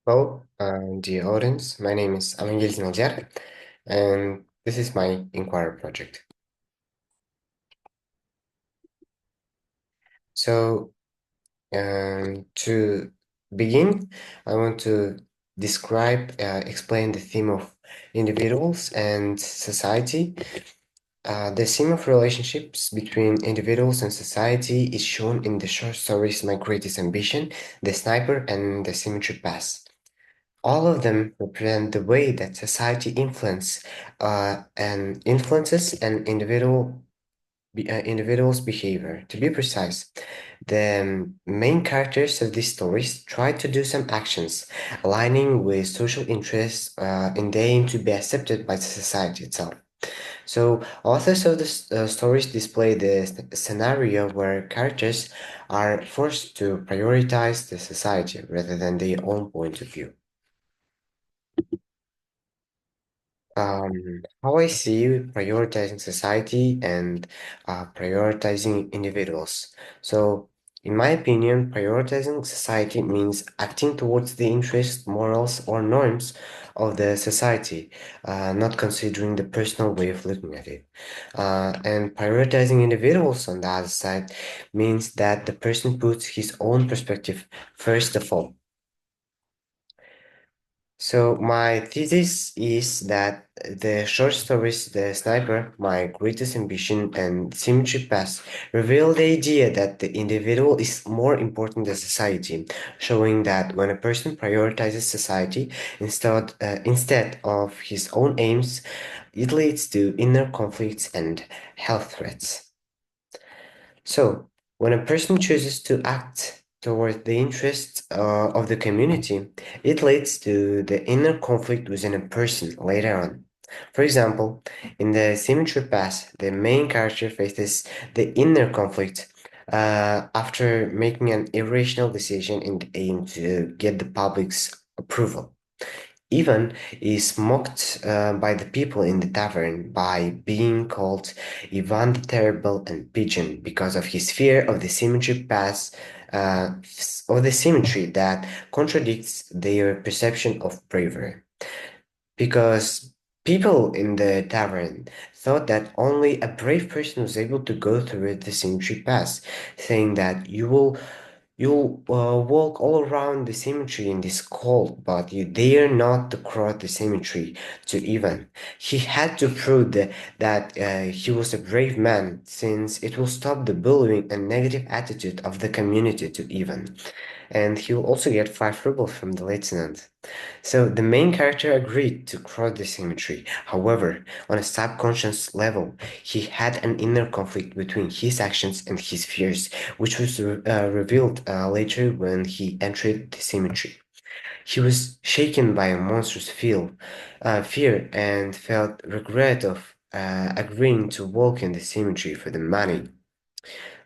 Hello, dear audience. My name is Amangel Najar, and this is my Inquirer project. So, to begin, I want to explain the theme of individuals and society. The theme of relationships between individuals and society is shown in the short stories My Greatest Ambition, The Sniper, and The Symmetry Pass. All of them represent the way that society influences an individual's behavior. To be precise, the main characters of these stories try to do some actions aligning with social interests in the aim to be accepted by the society itself. So, authors of the stories display the scenario where characters are forced to prioritize the society rather than their own point of view. How I see prioritizing society and prioritizing individuals. So, in my opinion, prioritizing society means acting towards the interests, morals, or norms of the society, not considering the personal way of looking at it. And prioritizing individuals on the other side means that the person puts his own perspective first of all. So my thesis is that the short stories The Sniper, My Greatest Ambition, and Symmetry Pass reveal the idea that the individual is more important than society, showing that when a person prioritizes society instead of his own aims, it leads to inner conflicts and health threats. So, when a person chooses to act toward the interests of the community, it leads to the inner conflict within a person later on. For example, in the Symmetry Pass, the main character faces the inner conflict after making an irrational decision in the aim to get the public's approval. Ivan is mocked by the people in the tavern by being called Ivan the Terrible and Pigeon because of his fear of the symmetry pass or the symmetry that contradicts their perception of bravery. Because people in the tavern thought that only a brave person was able to go through the symmetry pass, saying that you'll walk all around the cemetery in this cold, but you dare not to cross the cemetery to Ivan. He had to prove that he was a brave man, since it will stop the bullying and negative attitude of the community to Ivan. And he will also get 5 rubles from the lieutenant. So the main character agreed to cross the cemetery. However, on a subconscious level, he had an inner conflict between his actions and his fears, which was revealed later when he entered the cemetery. He was shaken by a monstrous fear and felt regret of agreeing to walk in the cemetery for the money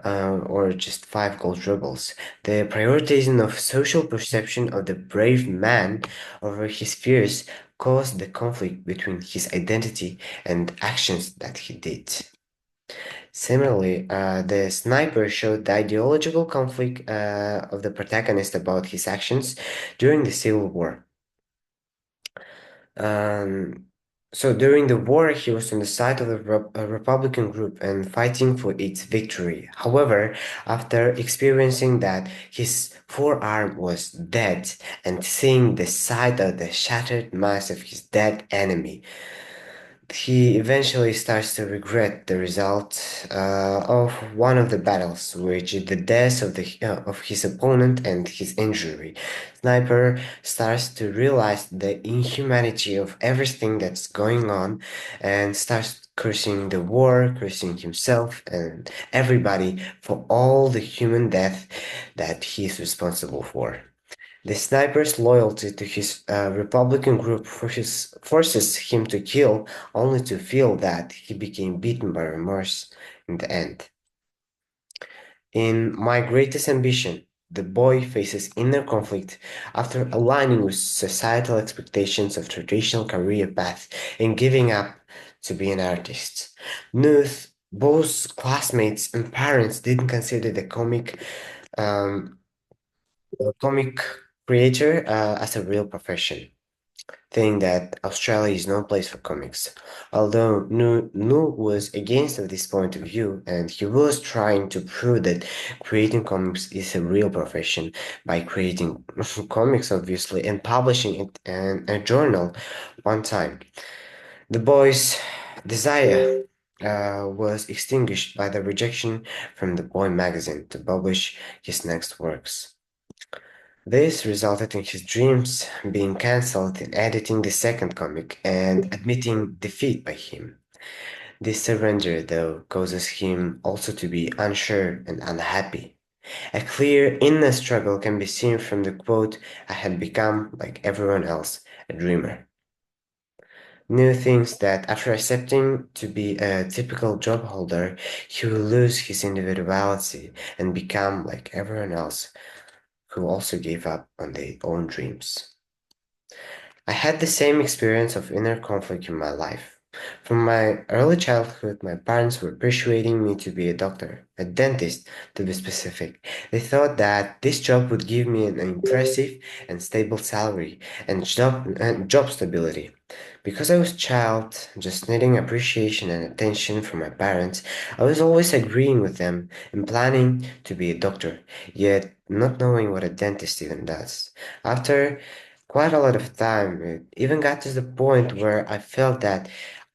or just 5 gold rubles. The prioritizing of social perception of the brave man over his fears caused the conflict between his identity and actions that he did. Similarly, the sniper showed the ideological conflict of the protagonist about his actions during the Civil War. Um, so during the war, he was on the side of the Republican group and fighting for its victory. However, after experiencing that his forearm was dead and seeing the sight of the shattered mass of his dead enemy, he eventually starts to regret the result of one of the battles, which is the death of his opponent and his injury. Sniper starts to realize the inhumanity of everything that's going on and starts cursing the war, cursing himself and everybody for all the human death that he's responsible for. The sniper's loyalty to his Republican group forces him to kill, only to feel that he became beaten by remorse in the end. In My Greatest Ambition, the boy faces inner conflict after aligning with societal expectations of traditional career path and giving up to be an artist. Nuth, both classmates and parents didn't consider the um, comic creator as a real profession, saying that Australia is no place for comics. Although Nu was against this point of view, and he was trying to prove that creating comics is a real profession by creating comics, obviously, and publishing it in a journal one time. The boy's desire was extinguished by the rejection from the Boy magazine to publish his next works. This resulted in his dreams being cancelled in editing the second comic and admitting defeat by him. This surrender, though, causes him also to be unsure and unhappy. A clear inner struggle can be seen from the quote, I had become, like everyone else, a dreamer. New thinks that after accepting to be a typical job holder, he will lose his individuality and become like everyone else who also gave up on their own dreams. I had the same experience of inner conflict in my life. From my early childhood, my parents were persuading me to be a doctor, a dentist to be specific. They thought that this job would give me an impressive and stable salary and job stability. Because I was a child, just needing appreciation and attention from my parents, I was always agreeing with them and planning to be a doctor, yet not knowing what a dentist even does. After quite a lot of time, it even got to the point where I felt that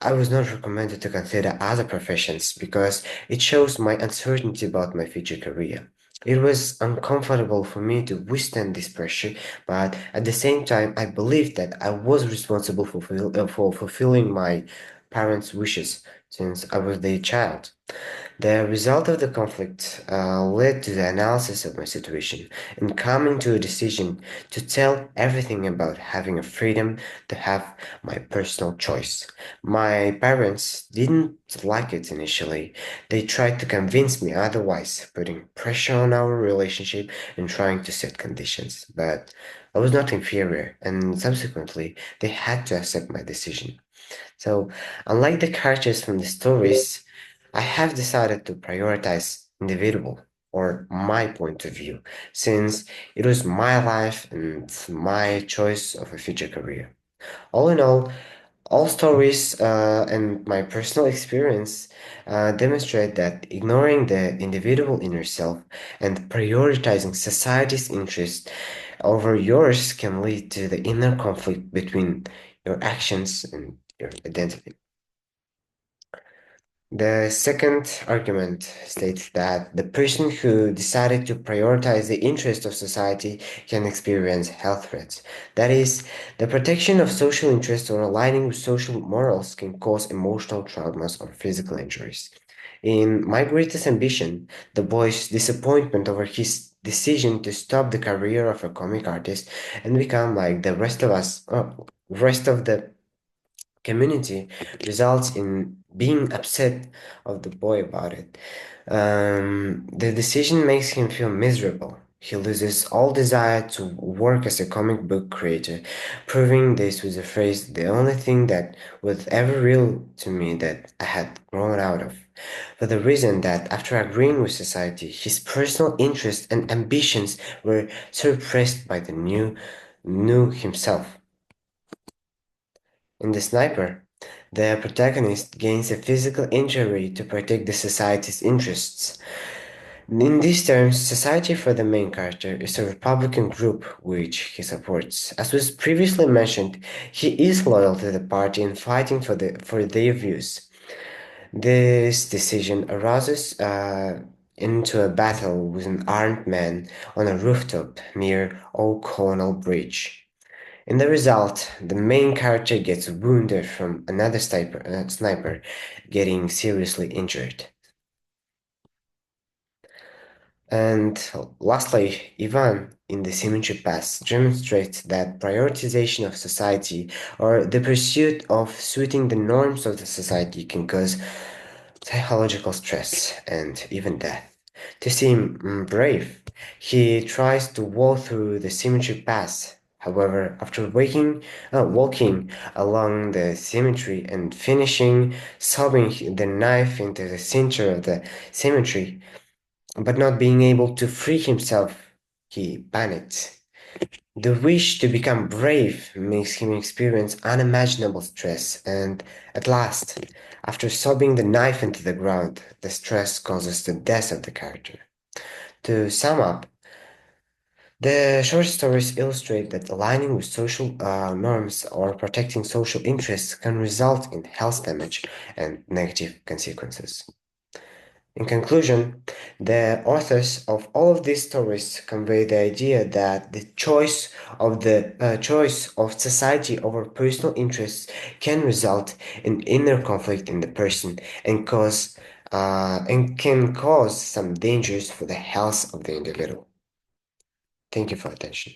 I was not recommended to consider other professions because it shows my uncertainty about my future career. It was uncomfortable for me to withstand this pressure, but at the same time, I believed that I was responsible for fulfilling my parents' wishes since I was their child. The result of the conflict led to the analysis of my situation and coming to a decision to tell everything about having a freedom to have my personal choice. My parents didn't like it initially. They tried to convince me otherwise, putting pressure on our relationship and trying to set conditions. But I was not inferior, and subsequently, they had to accept my decision. So, unlike the characters from the stories, I have decided to prioritize individual or my point of view, since it was my life and my choice of a future career. All in all stories and my personal experience demonstrate that ignoring the individual inner self and prioritizing society's interest over yours can lead to the inner conflict between your actions and your identity. The second argument states that the person who decided to prioritize the interest of society can experience health threats. That is, the protection of social interests or aligning with social morals can cause emotional traumas or physical injuries. In My Greatest Ambition, the boy's disappointment over his decision to stop the career of a comic artist and become like the rest of us, rest of the community results in being upset of the boy about it. The decision makes him feel miserable. He loses all desire to work as a comic book creator, proving this with the phrase, the only thing that was ever real to me that I had grown out of. For the reason that after agreeing with society, his personal interests and ambitions were suppressed by the new himself. In The Sniper, the protagonist gains a physical injury to protect the society's interests. In these terms, Society for the main character is a Republican group which he supports. As was previously mentioned, he is loyal to the party and fighting for their views. This decision arises into a battle with an armed man on a rooftop near O'Connell Bridge. In the result, the main character gets wounded from another sniper, getting seriously injured. And lastly, Ivan in the Symmetry Pass demonstrates that prioritization of society or the pursuit of suiting the norms of the society can cause psychological stress and even death. To seem brave, he tries to walk through the Symmetry Pass. However, after walking along the cemetery and finishing sobbing the knife into the center of the cemetery, but not being able to free himself, he panicked. The wish to become brave makes him experience unimaginable stress, and at last, after sobbing the knife into the ground, the stress causes the death of the character. To sum up, the short stories illustrate that aligning with social norms or protecting social interests can result in health damage and negative consequences. In conclusion, the authors of all of these stories convey the idea that the choice of society over personal interests can result in inner conflict in the person and can cause some dangers for the health of the individual. Thank you for attention.